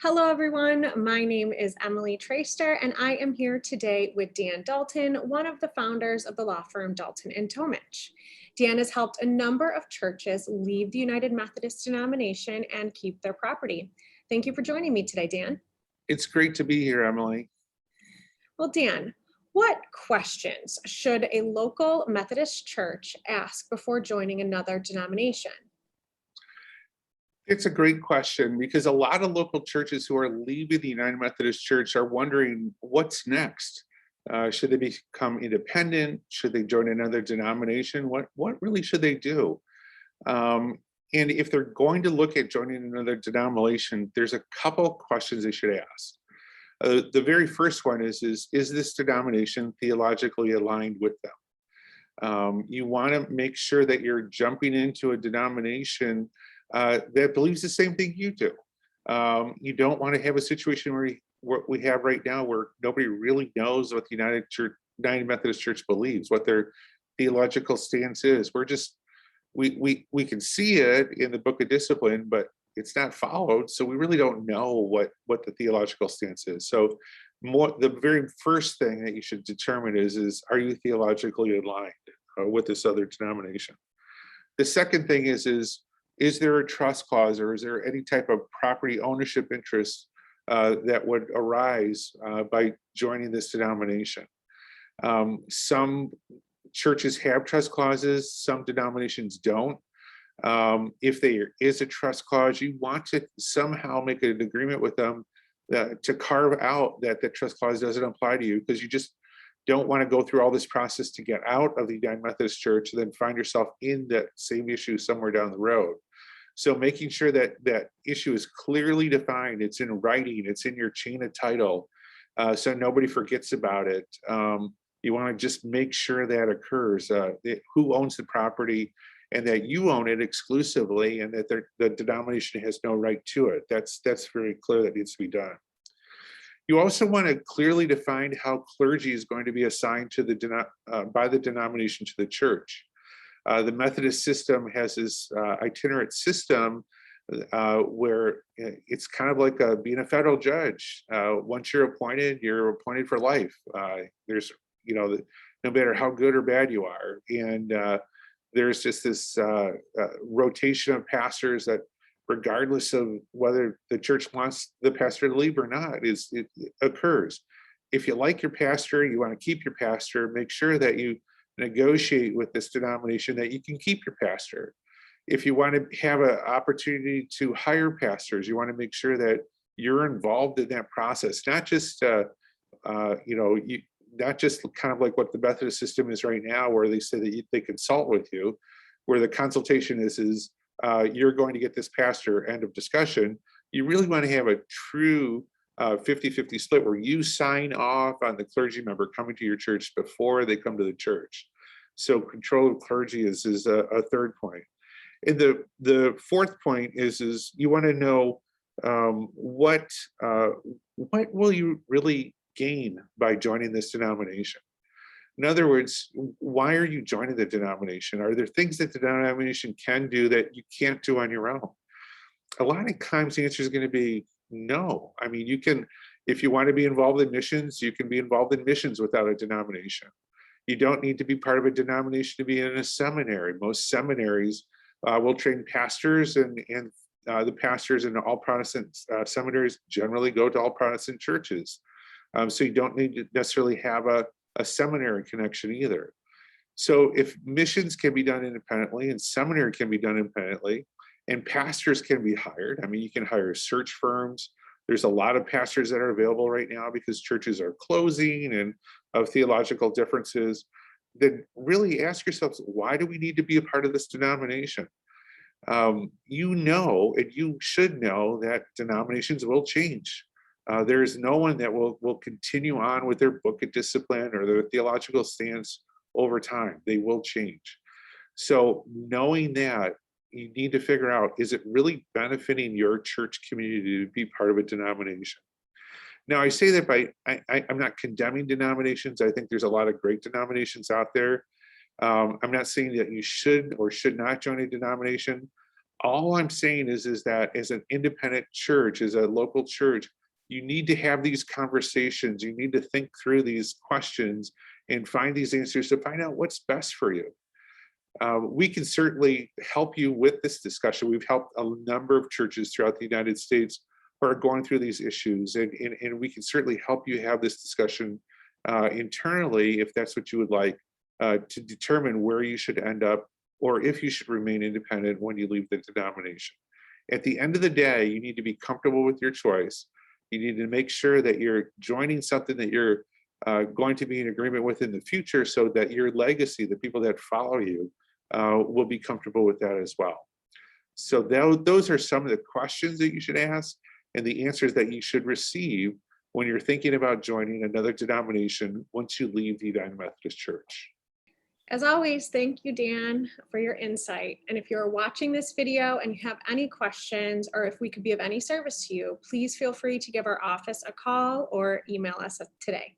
Hello, everyone. My name is Emily Traister, and I am here today with Dan Dalton, one of the founders of the law firm Dalton and Tomich. Dan has helped a number of churches leave the United Methodist denomination and keep their property. Thank you for joining me today, Dan. It's great to be here, Emily. Well, Dan, what questions should a local Methodist church ask before joining another denomination? It's a great question because a lot of local churches who are leaving the United Methodist Church are wondering what's next. Should they become independent? Should they join another denomination? What really should they do? And if they're going to look at joining another denomination, there's a couple of questions they should ask. The very first one is this denomination theologically aligned with them? You want to make sure that you're jumping into a denomination that believes the same thing you do. You don't want to have a situation where what we have right now, where nobody really knows what the United Methodist Church believes, what their theological stance is. We can see it in the Book of Discipline, but it's not followed, so we really don't know what the theological stance is. So, the very first thing that you should determine is are you theologically aligned with this other denomination? The second thing is there a trust clause, or is there any type of property ownership interest that would arise by joining this denomination? Some churches have trust clauses, some denominations don't. If there is a trust clause, you want to somehow make an agreement with them to carve out that the trust clause doesn't apply to you, because you just don't want to go through all this process to get out of the United Methodist Church and then find yourself in that same issue somewhere down the road. So making sure that that issue is clearly defined, it's in writing, it's in your chain of title, so nobody forgets about it. You want to just make sure that occurs, who owns the property, and that you own it exclusively, and that the denomination has no right to it. That's very clear, that needs to be done. You also want to clearly define how clergy is going to be assigned to by the denomination to the church. The Methodist system has this itinerant system where it's kind of like being a federal judge. Once you're appointed for life. There's, no matter how good or bad you are. And there's just this rotation of pastors that, regardless of whether the church wants the pastor to leave or not, it occurs. If you like your pastor, you want to keep your pastor, make sure that you negotiate with this denomination that you can keep your pastor. If you want to have an opportunity to hire pastors, you want to make sure that you're involved in that process, not just not just kind of like what the Methodist system is right now, where they say that they consult with you, where the consultation is you're going to get this pastor, end of discussion. You really want to have a true 50-50 split where you sign off on the clergy member coming to your church before they come to the church. So control of clergy is a third point. And the fourth point is you want to know what will you really gain by joining this denomination? In other words, why are you joining the denomination? Are there things that the denomination can do that you can't do on your own? A lot of times the answer is going to be no. I mean, you can, if you want to be involved in missions, you can be involved in missions without a denomination. You don't need to be part of a denomination to be in a seminary. Most seminaries will train pastors, and the pastors in all Protestant seminaries generally go to all Protestant churches. So you don't need to necessarily have a seminary connection either. So if missions can be done independently and seminary can be done independently, and pastors can be hired. I mean, you can hire search firms. There's a lot of pastors that are available right now because churches are closing and of theological differences. Then really ask yourselves, why do we need to be a part of this denomination? And you should know that denominations will change. There is no one that will continue on with their book of discipline or their theological stance over time. They will change. So knowing that, you need to figure out, is it really benefiting your church community to be part of a denomination? Now, I say that I'm not condemning denominations. I think there's a lot of great denominations out there. I'm not saying that you should or should not join a denomination. All I'm saying is that as an independent church, as a local church, you need to have these conversations. You need to think through these questions and find these answers to find out what's best for you. We can certainly help you with this discussion. We've helped a number of churches throughout the United States who are going through these issues, and we can certainly help you have this discussion internally if that's what you would like, to determine where you should end up or if you should remain independent when you leave the denomination. At the end of the day, you need to be comfortable with your choice. You need to make sure that you're joining something that you're going to be in agreement with in the future, so that your legacy, the people that follow you, will be comfortable with that as well. So those are some of the questions that you should ask and the answers that you should receive when you're thinking about joining another denomination once you leave the United Methodist Church. As always, thank you, Dan, for your insight. And if you're watching this video and you have any questions, or if we could be of any service to you, please feel free to give our office a call or email us today.